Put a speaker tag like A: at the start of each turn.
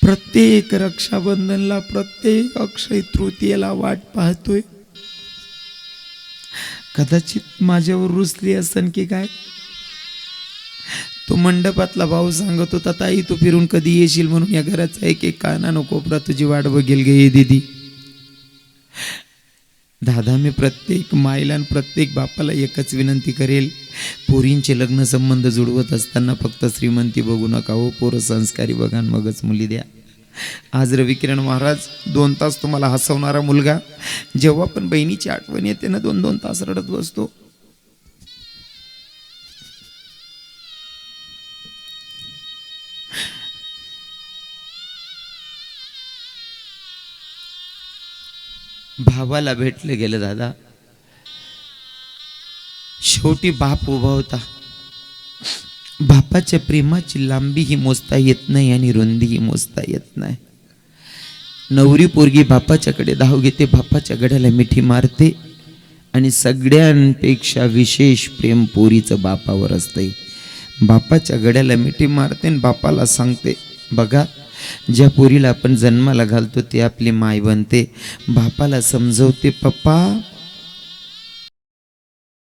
A: प्रत्येक रक्षाबंधनला, प्रत्येक अक्षय तृतीयेला वाट पाहतोय. कदाचित माझ्यावर रुसली असन की काय. तो मंडपातला भाऊ सांगत होता, ताई तू फिरून कधी येशील म्हणून या घराचा एक एक कानानं कोपरा तुझी वाट बघेल गे दीदी. दादा, मी प्रत्येक माईला आणि प्रत्येक बापाला एकच विनंती करेल, पोरींचे लग्न संबंध जुळवत असताना फक्त श्रीमंती बघू नका हो, पोरं संस्कारी बघा मगच मुली द्या. आज रविकिरण महाराज 2 तास तुम्हाला हसवणारा मुलगा, जेव्हा पण बहिणीची आठवण येते ना 2-2 तास रडत बसतो. भावाला भेटलं गेलं दादा. शेवटी बाप उभा होता. बापाच्या प्रेमाची लांबी ही मोजता येत नाही आणि रुंदी ही मोजता येत नाही. नवरी पोरगी बापाच्याकडे धाव घेते, बापाच्या गड्याला मिठी मारते आणि सगळ्यांपेक्षा विशेष प्रेम पोरीचं बापावर असतंय. बापाच्या गड्याला मिठी मारते आणि बापाला सांगते, बघा ज्या पोरीला आपण जन्माला घालतो ती आपली माय बनते. बापाला समजवते, पप्पा